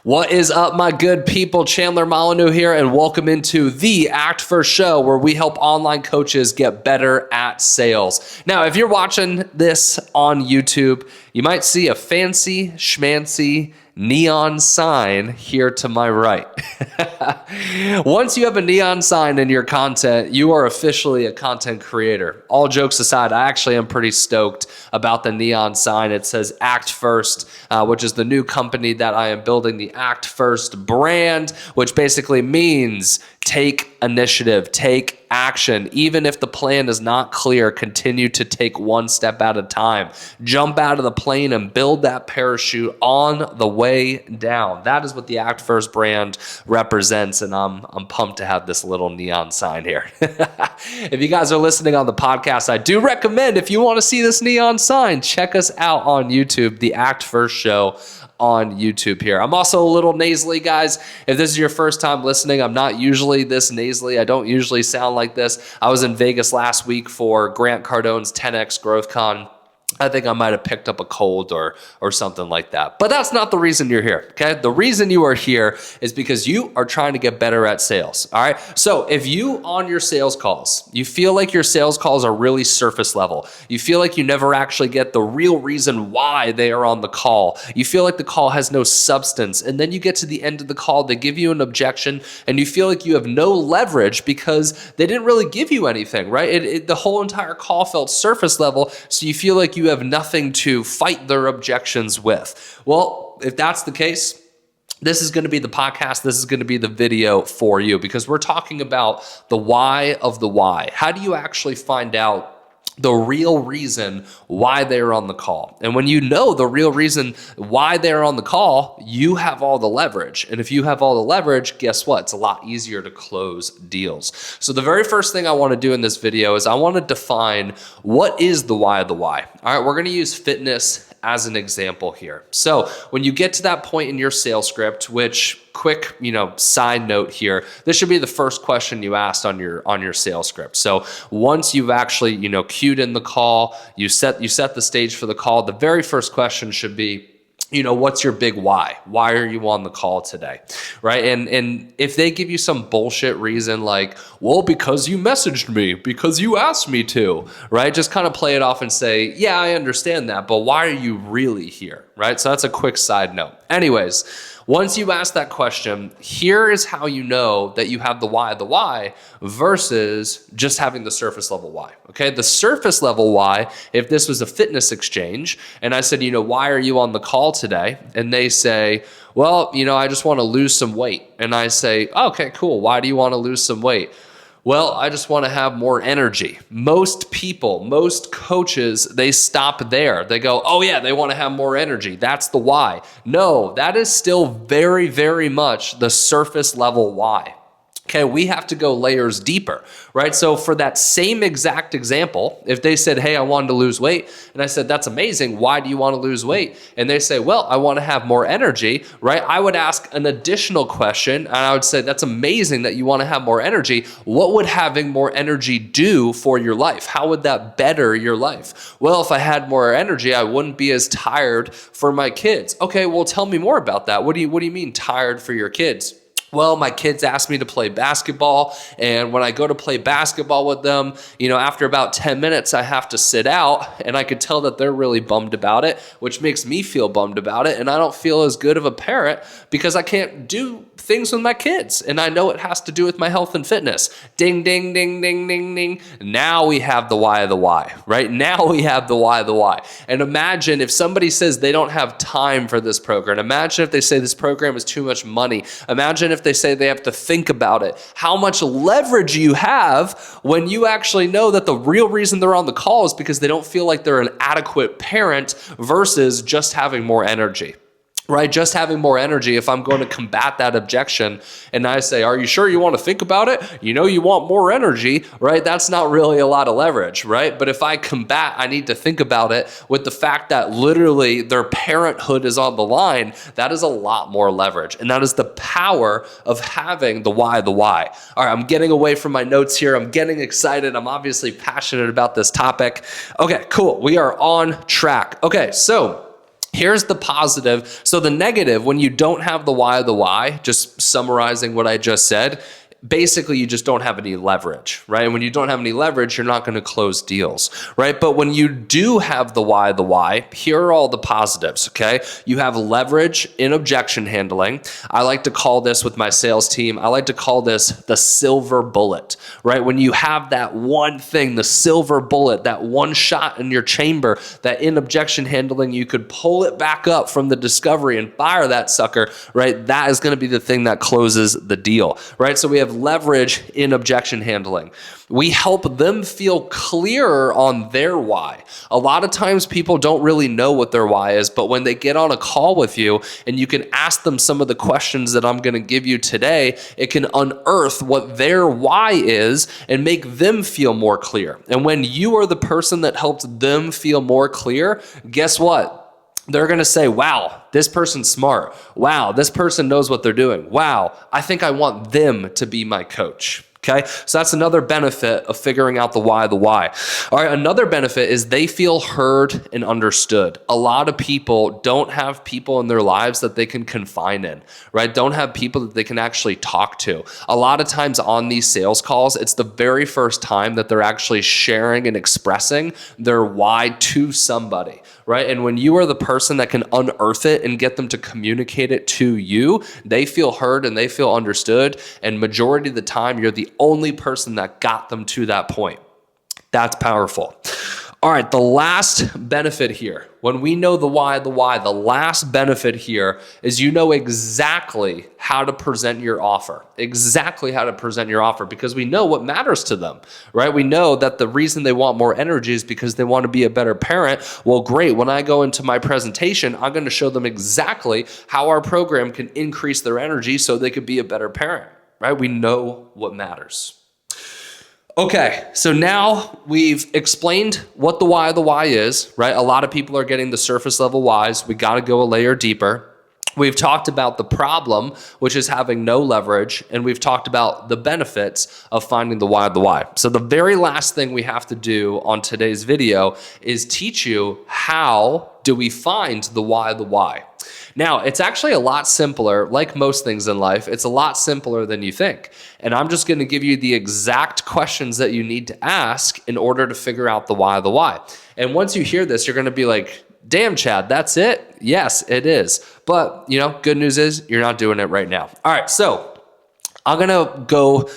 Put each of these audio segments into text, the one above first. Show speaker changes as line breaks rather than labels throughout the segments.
What is up, my good people? Chandler Molyneux here, and welcome into the Act First show, where we help online coaches get better at sales. Now, if you're watching this on YouTube, you might see a fancy schmancy neon sign here to my right. Once you have a neon sign in your content, you are officially a content creator. All jokes aside, I actually am pretty stoked about the neon sign. It says Act First, which is the new company that I am building, the Act First brand, which basically means take initiative, take action. Even if the plan is not clear, continue to take one step at a time. Jump out of the plane and build that parachute on the way down. That is what the Act First brand represents, and I'm pumped to have this little neon sign here. If you guys are listening on the podcast, I do recommend, if you want to see this neon sign, check us out on YouTube, the Act First Show on YouTube here. I'm also a little nasally, guys. If this is your first time listening, I'm not usually this nasally. I don't usually sound like this. I was in Vegas last week for Grant Cardone's 10X Growth Con. I think I might have picked up a cold or something like that. But that's not the reason you're here, okay? The reason you are here is because you are trying to get better at sales, all right? So if you, on your sales calls, you feel like your sales calls are really surface level, you feel like you never actually get the real reason why they are on the call, you feel like the call has no substance, and then you get to the end of the call, they give you an objection, and you feel like you have no leverage because they didn't really give you anything, right? The whole entire call felt surface level, so you feel like you have nothing to fight their objections with. Well, if that's the case, this is going to be the podcast. This is going to be the video for you, because we're talking about the why of the why. How do you actually find out the real reason why they're on the call? And when you know the real reason why they're on the call, you have all the leverage. And if you have all the leverage, guess what? It's a lot easier to close deals. So the very first thing I want to do in this video is I want to define what is the why of the why. All right, we're going to use fitness as an example here. So when you get to that point in your sales script, which quick, side note here, this should be the first question you asked on your sales script. So once you've actually, queued in the call, you set the stage for the call, the very first question should be, what's your big why? Why are you on the call today, right? And if they give you some bullshit reason like, well, because you messaged me, because you asked me to, right? Just kind of play it off and say, yeah, I understand that, but why are you really here, right? So that's a quick side note. Anyways, once you ask that question, here is how you know that you have the why of the why versus just having the surface level why, okay? The surface level why, if this was a fitness exchange and I said, why are you on the call today? And they say, well, I just want to lose some weight. And I say, okay, cool. Why do you want to lose some weight? Well, I just want to have more energy. Most people, most coaches, they stop there. They go, oh yeah, they want to have more energy. That's the why. No, that is still very, very much the surface level why. Okay, we have to go layers deeper, right? So for that same exact example, if they said, hey, I wanted to lose weight, and I said, that's amazing. Why do you want to lose weight? And they say, well, I want to have more energy, right? I would ask an additional question, and I would say, that's amazing that you want to have more energy. What would having more energy do for your life? How would that better your life? Well, if I had more energy, I wouldn't be as tired for my kids. Okay, well, tell me more about that. What do you mean tired for your kids? Well, my kids asked me to play basketball, and when I go to play basketball with them, after about 10 minutes, I have to sit out, and I could tell that they're really bummed about it, which makes me feel bummed about it, and I don't feel as good of a parent because I can't do things with my kids, and I know it has to do with my health and fitness. Ding, ding, ding, ding, ding, ding. Now we have the why of the why, right? Now we have the why of the why. And imagine if somebody says they don't have time for this program. Imagine if they say this program is too much money. Imagine if they say they have to think about it. How much leverage you have when you actually know that the real reason they're on the call is because they don't feel like they're an adequate parent versus just having more energy. Right? Just having more energy, if I'm going to combat that objection and I say, are you sure you want to think about it? You want more energy, right? That's not really a lot of leverage, right? But if I combat, I need to think about it with the fact that literally their parenthood is on the line, that is a lot more leverage. And that is the power of having the why of the why. All right, I'm getting away from my notes here. I'm getting excited. I'm obviously passionate about this topic. Okay, cool. We are on track. Okay, so Here's the positive. So the negative, when you don't have the why, just summarizing what I just said, basically you just don't have any leverage, right? And when you don't have any leverage, you're not going to close deals, right? But when you do have the why, here are all the positives, okay? You have leverage in objection handling. I like to call this with my sales team, I like to call this the silver bullet, right? When you have that one thing, the silver bullet, that one shot in your chamber, that in objection handling, you could pull it back up from the discovery and fire that sucker, right? That is going to be the thing that closes the deal, right? So we have leverage in objection handling. We help them feel clearer on their why. A lot of times people don't really know what their why is, but when they get on a call with you and you can ask them some of the questions that I'm going to give you today, it can unearth what their why is and make them feel more clear. And when you are the person that helps them feel more clear, guess what? They're going to say, wow, this person's smart. Wow, this person knows what they're doing. Wow, I think I want them to be my coach. Okay, so that's another benefit of figuring out the why. All right, another benefit is they feel heard and understood. A lot of people don't have people in their lives that they can confine in, right? Don't have people that they can actually talk to. A lot of times on these sales calls, it's the very first time that they're actually sharing and expressing their why to somebody, right? And when you are the person that can unearth it and get them to communicate it to you, they feel heard and they feel understood. And majority of the time, you're the only person that got them to that point. That's powerful. All right, the last benefit here, when we know the why, the last benefit here is you know exactly how to present your offer, because we know what matters to them, right? We know that the reason they want more energy is because they want to be a better parent. Well, great. When I go into my presentation, I'm going to show them exactly how our program can increase their energy so they could be a better parent, right? We know what matters. Okay, so now we've explained what the why is, right? A lot of people are getting the surface level whys. We got to go a layer deeper. We've talked about the problem, which is having no leverage, and we've talked about the benefits of finding the why. So the very last thing we have to do on today's video is teach you how do we find the why. Now, it's actually a lot simpler, like most things in life, it's a lot simpler than you think. And I'm just going to give you the exact questions that you need to ask in order to figure out the why. And once you hear this, you're going to be like, damn, Chad, that's it? Yes, it is. But, good news is you're not doing it right now. All right, so I'm going to go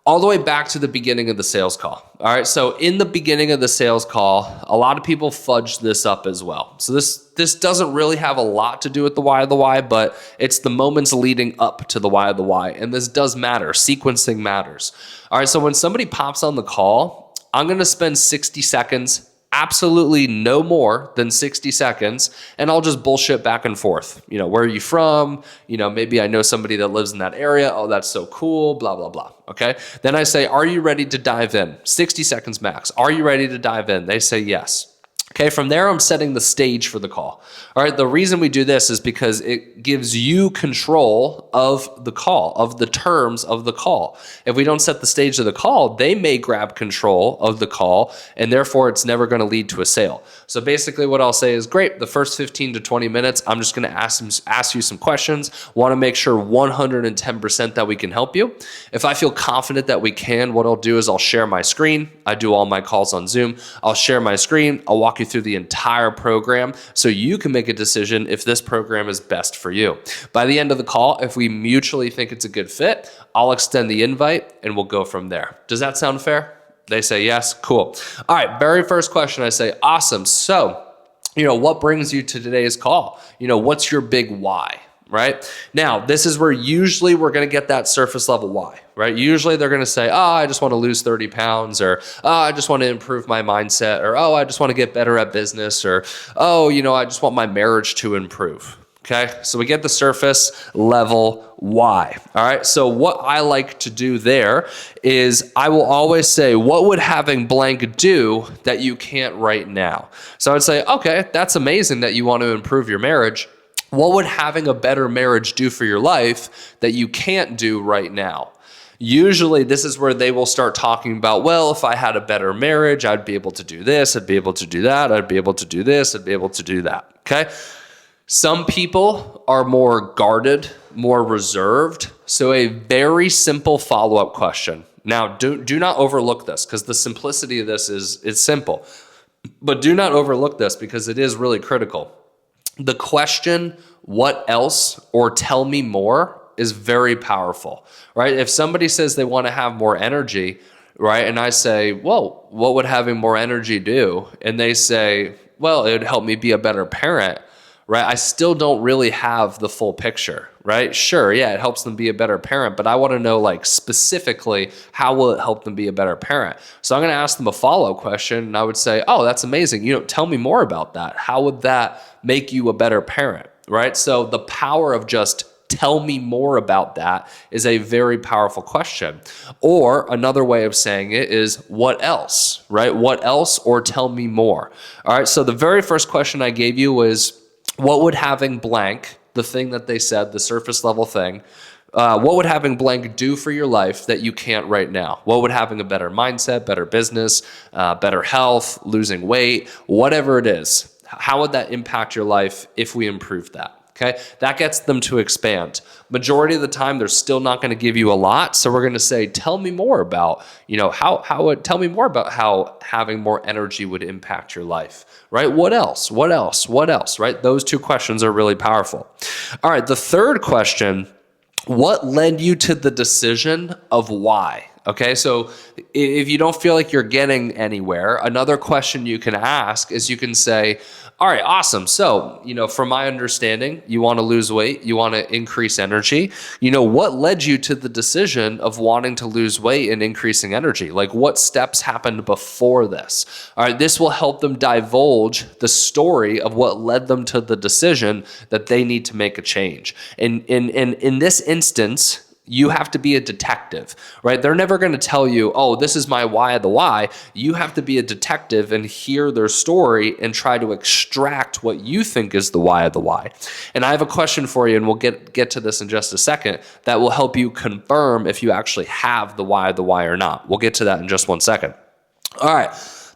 all the way back to the beginning of the sales call. All right, so in the beginning of the sales call, a lot of people fudge this up as well. So this doesn't really have a lot to do with the why, but it's the moments leading up to the why, and this does matter. Sequencing matters. All right, so when somebody pops on the call, I'm going to spend 60 seconds, absolutely no more than 60 seconds, and I'll just bullshit back and forth. Where are you from? Maybe I know somebody that lives in that area. Oh, that's so cool, blah, blah, blah. Okay. Then I say, are you ready to dive in? 60 seconds max. Are you ready to dive in? They say yes. Okay, from there, I'm setting the stage for the call. All right, the reason we do this is because it gives you control of the call, of the terms of the call. If we don't set the stage of the call, they may grab control of the call, and therefore it's never going to lead to a sale. So basically what I'll say is, great, the first 15 to 20 minutes, I'm just going to ask you some questions, want to make sure 110% that we can help you. If I feel confident that we can, what I'll do is I'll share my screen. I do all my calls on Zoom. I'll share my screen. I'll walk you through the entire program so you can make a decision if this program is best for you. By the end of the call, if we mutually think it's a good fit, I'll extend the invite and we'll go from there. Does that sound fair? They say yes. Cool. All right. Very first question, I say, awesome. So, what brings you to today's call? What's your big why? Right? Now, this is where usually we're going to get that surface level why, right? Usually they're going to say, oh, I just want to lose 30 pounds, or, oh, I just want to improve my mindset, or, oh, I just want to get better at business, or, oh, I just want my marriage to improve. Okay. So we get the surface level why. All right. So what I like to do there is I will always say, what would having blank do that you can't right now? So I'd say, okay, that's amazing that you want to improve your marriage. What would having a better marriage do for your life that you can't do right now? Usually this is where they will start talking about, well, if I had a better marriage, I'd be able to do this, I'd be able to do that, I'd be able to do this, I'd be able to do that. Okay. Some people are more guarded, more reserved. So a very simple follow-up question. Now, do not overlook this, because the simplicity of this is simple. But do not overlook this, because it is really critical. The question, what else, or tell me more, is very powerful, right? If somebody says they want to have more energy, right, and I say, well, what would having more energy do? And they say, well, it would help me be a better parent, right? I still don't really have the full picture, right? Sure, yeah, it helps them be a better parent, but I want to know, like, specifically, how will it help them be a better parent? So I'm going to ask them a follow-up question, and I would say, oh, that's amazing. Tell me more about that. How would that make you a better parent, right? So the power of just tell me more about that is a very powerful question. Or another way of saying it is, what else, right? What else, or tell me more. All right, so the very first question I gave you was, what would having blank, the thing that they said, the surface level thing, what would having blank do for your life that you can't right now? What would having a better mindset, better business, better health, losing weight, whatever it is, how would that impact your life if we improved that? Okay, that gets them to expand. Majority of the time, they're still not going to give you a lot. So we're going to say, tell me more about, tell me more about how having more energy would impact your life, right? What else? What else? What else, right? Those two questions are really powerful. All right, the third question, what led you to the decision of why? Okay, so if you don't feel like you're getting anywhere, another question you can ask is, you can say, all right, awesome. So, from my understanding, you want to lose weight, you want to increase energy. What led you to the decision of wanting to lose weight and increasing energy? Like, what steps happened before this? All right, this will help them divulge the story of what led them to the decision that they need to make a change. And in this instance, you have to be a detective, right? They're never going to tell you, oh, this is my why of the why. You have to be a detective and hear their story and try to extract what you think is the why of the why. And I have a question for you, and we'll get to this in just a second, that will help you confirm if you actually have the why of the why or not. We'll get to that in just 1 second. All right.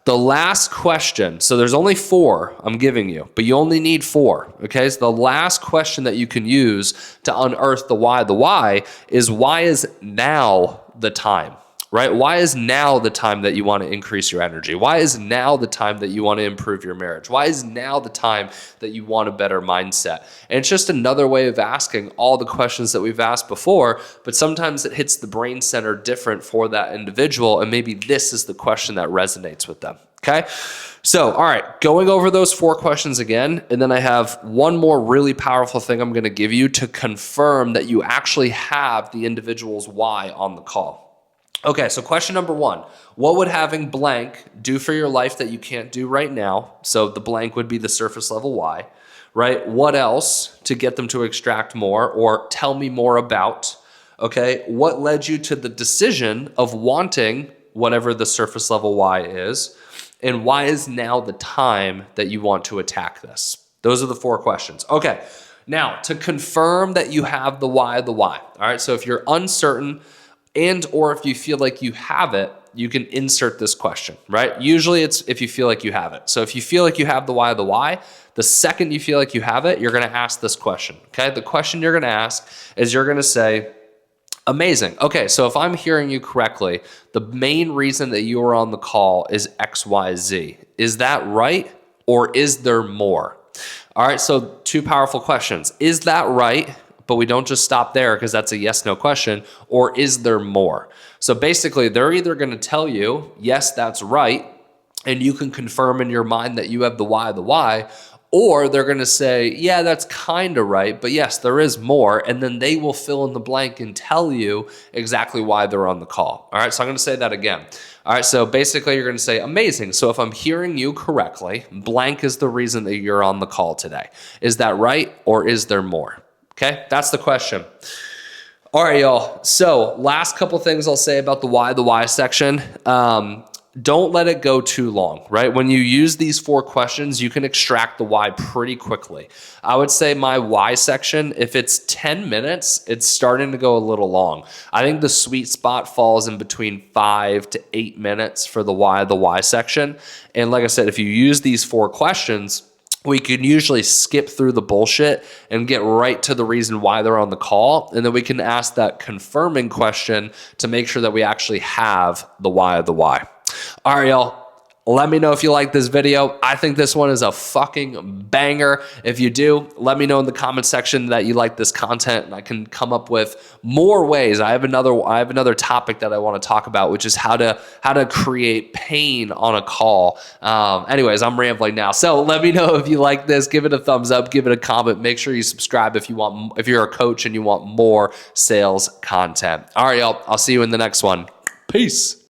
The last question, so there's only 4 I'm giving you, but you only need 4, okay? So the last question that you can use to unearth the why is, why is now the time, right? Why is now the time that you want to increase your energy? Why is now the time that you want to improve your marriage? Why is now the time that you want a better mindset? And it's just another way of asking all the questions that we've asked before, but sometimes it hits the brain center different for that individual, and maybe this is the question that resonates with them, okay? So, all right, going over those 4 questions again, and then I have one more really powerful thing I'm going to give you to confirm that you actually have the individual's why on the call. Okay, so question number 1, what would having blank do for your life that you can't do right now? So the blank would be the surface level why, right? What else to get them to extract more, or tell me more about? Okay, what led you to the decision of wanting whatever the surface level why is? And why is now the time that you want to attack this? Those are the 4 questions. Okay, now to confirm that you have the why of the why. All right, so if you're uncertain, and or if you feel like you have it, you can insert this question, right? Usually it's if you feel like you have it. So if you feel like you have the why of the why, the second you feel like you have it, you're going to ask this question, okay? The question you're going to ask is, you're going to say, amazing. Okay, so if I'm hearing you correctly, the main reason that you are on the call is XYZ. Is that right, or is there more? All right, so 2 powerful questions. Is that right? But we don't just stop there, because that's a yes/no question, or is there more? So basically, they're either going to tell you, yes, that's right, and you can confirm in your mind that you have the why of the why, or they're going to say, yeah, that's kind of right, but yes, there is more, and then they will fill in the blank and tell you exactly why they're on the call. All right, so I'm going to say that again. All right, so basically you're going to say, amazing. So if I'm hearing you correctly, blank is the reason that you're on the call today. Is that right, or is there more? Okay, that's the question. All right, y'all. So last couple things I'll say about the why section. Don't let it go too long, right? When you use these 4 questions, you can extract the why pretty quickly. I would say my why section, if it's 10 minutes, it's starting to go a little long. I think the sweet spot falls in between 5 to 8 minutes for the why section. And like I said, if you use these 4 questions, we can usually skip through the bullshit and get right to the reason why they're on the call. And then we can ask that confirming question to make sure that we actually have the why of the why. All right, y'all. Let me know if you like this video. I think this one is a fucking banger. If you do, let me know in the comment section that you like this content, and I can come up with more ways. I have another topic that I want to talk about, which is how to create pain on a call. Anyways, I'm rambling now. So let me know if you like this. Give it a thumbs up. Give it a comment. Make sure you subscribe if you're a coach and you want more sales content. All right, y'all. I'll see you in the next one. Peace.